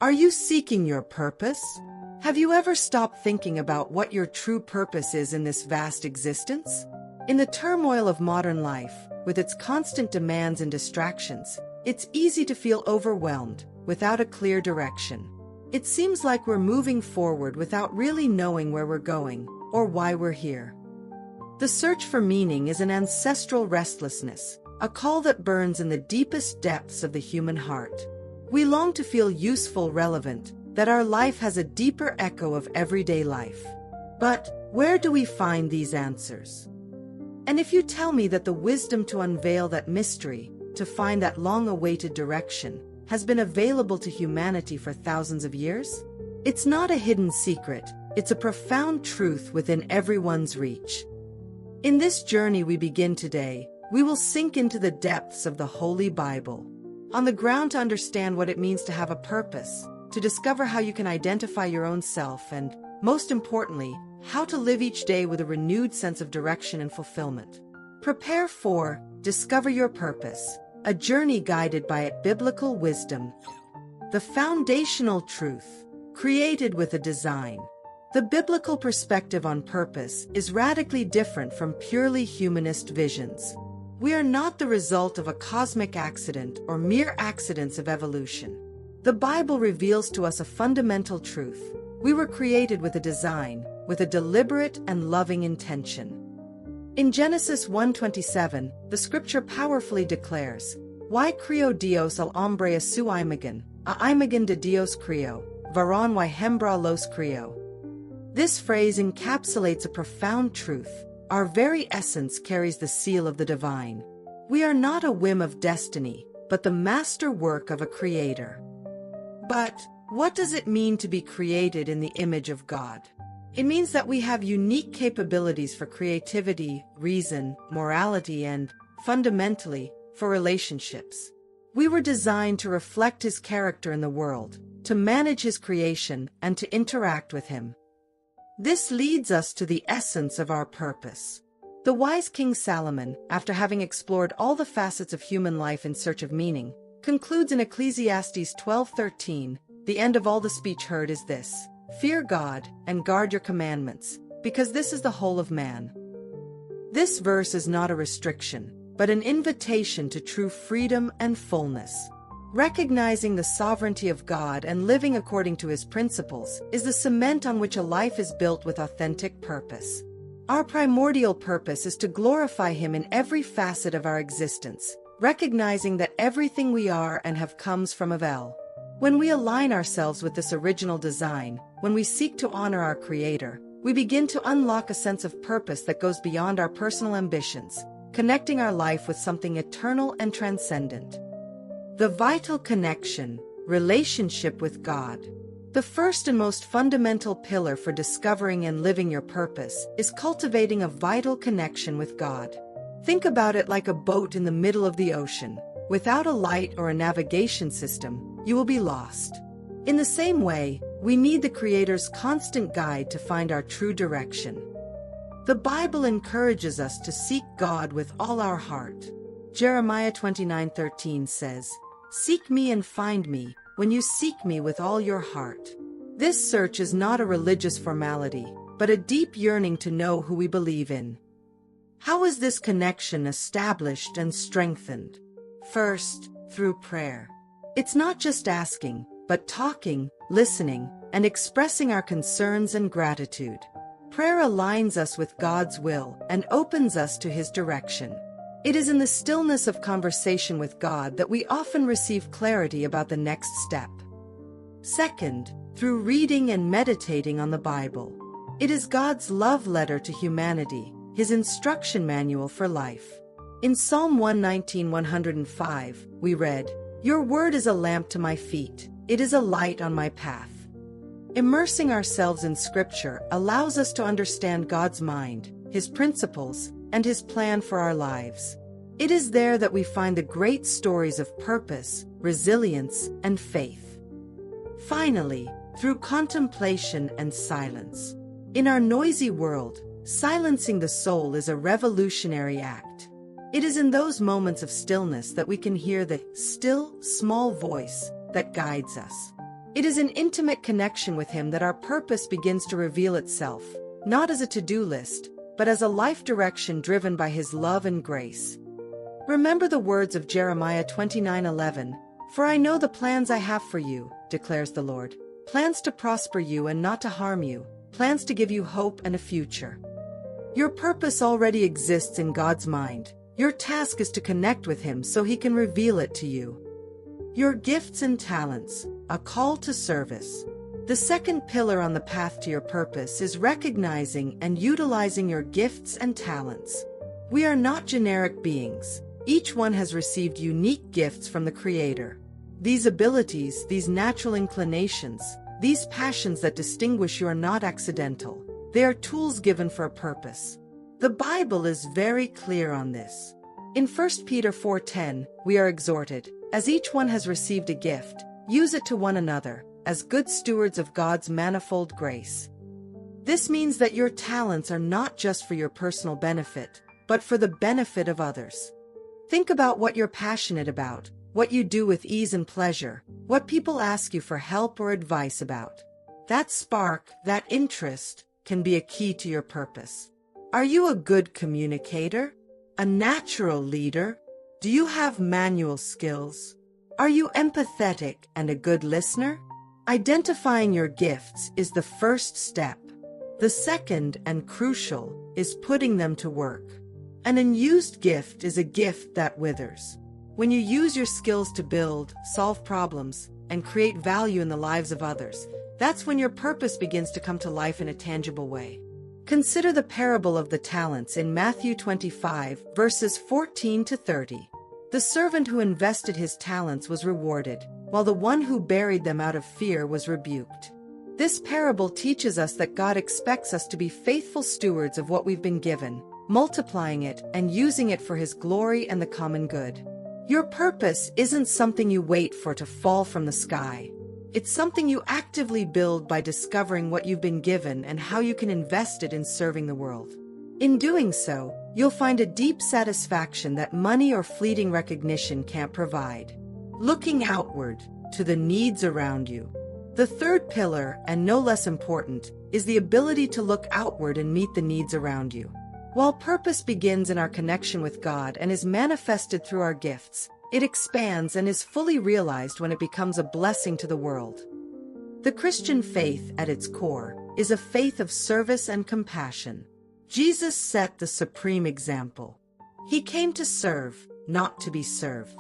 Are you seeking your purpose? Have you ever stopped thinking about what your true purpose is in this vast existence? In the turmoil of modern life, with its constant demands and distractions, it's easy to feel overwhelmed, without a clear direction. It seems like we're moving forward without really knowing where we're going, or why we're here. The search for meaning is an ancestral restlessness, a call that burns in the deepest depths of the human heart. We long to feel useful, relevant, that our life has a deeper echo of everyday life. But where do we find these answers? And if you tell me that the wisdom to unveil that mystery, to find that long-awaited direction, has been available to humanity for thousands of years? It's not a hidden secret, it's a profound truth within everyone's reach. In this journey we begin today, we will sink into the depths of the Holy Bible, on the ground to understand what it means to have a purpose, to discover how you can identify your own self, and, most importantly, how to live each day with a renewed sense of direction and fulfillment. Prepare for Discover Your Purpose, a journey guided by biblical wisdom, the foundational truth, created with a design. The biblical perspective on purpose is radically different from purely humanist visions. We are not the result of a cosmic accident or mere accidents of evolution. The Bible reveals to us a fundamental truth. We were created with a design, with a deliberate and loving intention. In Genesis 1:27, the scripture powerfully declares, "Y creo Dios al hombre a su imagen, a imagen de Dios creo, varón y hembra los creo." This phrase encapsulates a profound truth. Our very essence carries the seal of the divine. We are not a whim of destiny, but the master work of a creator. But what does it mean to be created in the image of God? It means that we have unique capabilities for creativity, reason, morality, and, fundamentally, for relationships. We were designed to reflect His character in the world, to manage His creation, and to interact with Him. This leads us to the essence of our purpose. The wise King Solomon, after having explored all the facets of human life in search of meaning, concludes in Ecclesiastes 12:13, "The end of all the speech heard is this, fear God, and guard your commandments, because this is the whole of man." This verse is not a restriction, but an invitation to true freedom and fullness. Recognizing the sovereignty of God and living according to His principles is the cement on which a life is built with authentic purpose. Our primordial purpose is to glorify Him in every facet of our existence, recognizing that everything we are and have comes from of El. When we align ourselves with this original design, when we seek to honor our Creator, we begin to unlock a sense of purpose that goes beyond our personal ambitions, connecting our life with something eternal and transcendent. The vital connection, relationship with God. The first and most fundamental pillar for discovering and living your purpose is cultivating a vital connection with God. Think about it like a boat in the middle of the ocean. Without a light or a navigation system, you will be lost. In the same way, we need the Creator's constant guide to find our true direction. The Bible encourages us to seek God with all our heart. Jeremiah 29:13 says, "Seek me and find me, when you seek me with all your heart." This search is not a religious formality, but a deep yearning to know who we believe in. How is this connection established and strengthened? First, through prayer. It's not just asking, but talking, listening, and expressing our concerns and gratitude. Prayer aligns us with God's will and opens us to His direction. It is in the stillness of conversation with God that we often receive clarity about the next step. Second, through reading and meditating on the Bible. It is God's love letter to humanity, His instruction manual for life. In Psalm 119:105, we read, "Your word is a lamp to my feet, it is a light on my path." Immersing ourselves in Scripture allows us to understand God's mind, His principles, and His plan for our lives. It is there that we find the great stories of purpose, resilience, and faith. Finally, through contemplation and silence. In our noisy world, silencing the soul is a revolutionary act. It is in those moments of stillness that we can hear the still, small voice that guides us. It is in intimate connection with Him that our purpose begins to reveal itself, not as a to-do list, but as a life direction driven by His love and grace. Remember the words of Jeremiah 29:11, "For I know the plans I have for you, declares the Lord, plans to prosper you and not to harm you, plans to give you hope and a future." Your purpose already exists in God's mind. Your task is to connect with Him so He can reveal it to you. Your gifts and talents, a call to service. The second pillar on the path to your purpose is recognizing and utilizing your gifts and talents. We are not generic beings. Each one has received unique gifts from the Creator. These abilities, these natural inclinations, these passions that distinguish you are not accidental. They are tools given for a purpose. The Bible is very clear on this. In 1 Peter 4:10, we are exhorted, as each one has received a gift, use it to one another, as good stewards of God's manifold grace. This means that your talents are not just for your personal benefit, but for the benefit of others. Think about what you're passionate about, what you do with ease and pleasure, what people ask you for help or advice about. That spark, that interest, can be a key to your purpose. Are you a good communicator? A natural leader? Do you have manual skills? Are you empathetic and a good listener? Identifying your gifts is the first step. The second, and crucial, is putting them to work. An unused gift is a gift that withers. When you use your skills to build, solve problems, and create value in the lives of others, that's when your purpose begins to come to life in a tangible way. Consider the parable of the talents in Matthew 25, verses 14 to 30. The servant who invested his talents was rewarded, while the one who buried them out of fear was rebuked. This parable teaches us that God expects us to be faithful stewards of what we've been given, multiplying it and using it for His glory and the common good. Your purpose isn't something you wait for to fall from the sky. It's something you actively build by discovering what you've been given and how you can invest it in serving the world. In doing so, you'll find a deep satisfaction that money or fleeting recognition can't provide. Looking outward, to the needs around you. The third pillar, and no less important, is the ability to look outward and meet the needs around you. While purpose begins in our connection with God and is manifested through our gifts, it expands and is fully realized when it becomes a blessing to the world. The Christian faith, at its core, is a faith of service and compassion. Jesus set the supreme example. He came to serve, not to be served.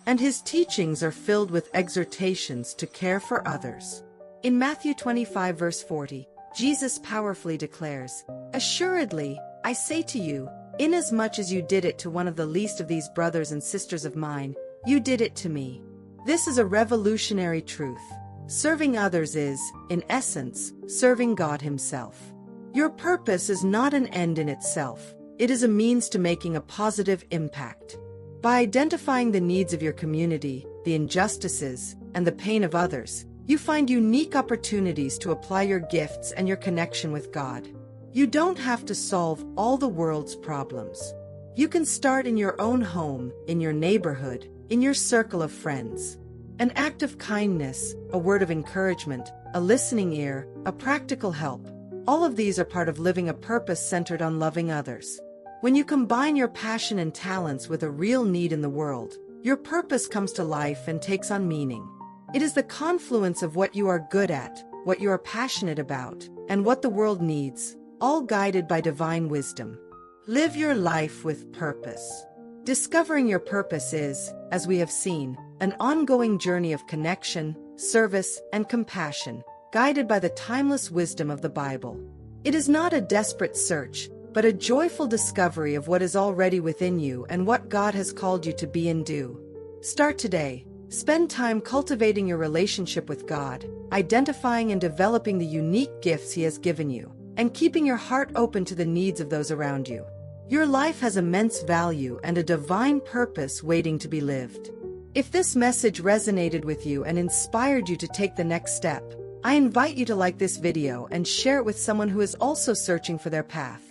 And His teachings are filled with exhortations to care for others. In Matthew 25, verse 40, Jesus powerfully declares, "Assuredly, I say to you, inasmuch as you did it to one of the least of these brothers and sisters of mine, you did it to me." This is a revolutionary truth. Serving others is, in essence, serving God Himself. Your purpose is not an end in itself. It is a means to making a positive impact. By identifying the needs of your community, the injustices, and the pain of others, you find unique opportunities to apply your gifts and your connection with God. You don't have to solve all the world's problems. You can start in your own home, in your neighborhood, in your circle of friends. An act of kindness, a word of encouragement, a listening ear, a practical help. All of these are part of living a purpose centered on loving others. When you combine your passion and talents with a real need in the world, your purpose comes to life and takes on meaning. It is the confluence of what you are good at, what you are passionate about, and what the world needs, all guided by divine wisdom. Live your life with purpose. Discovering your purpose is, as we have seen, an ongoing journey of connection, service, and compassion, guided by the timeless wisdom of the Bible. It is not a desperate search, but a joyful discovery of what is already within you and what God has called you to be and do. Start today. Spend time cultivating your relationship with God, identifying and developing the unique gifts He has given you, and keeping your heart open to the needs of those around you. Your life has immense value and a divine purpose waiting to be lived. If this message resonated with you and inspired you to take the next step, I invite you to like this video and share it with someone who is also searching for their path.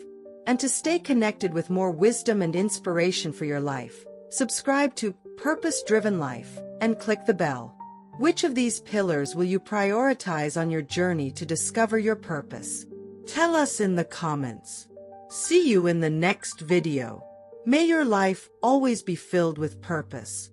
And to stay connected with more wisdom and inspiration for your life, subscribe to Purpose Driven Life and click the bell. Which of these pillars will you prioritize on your journey to discover your purpose? Tell us in the comments. See you in the next video. May your life always be filled with purpose.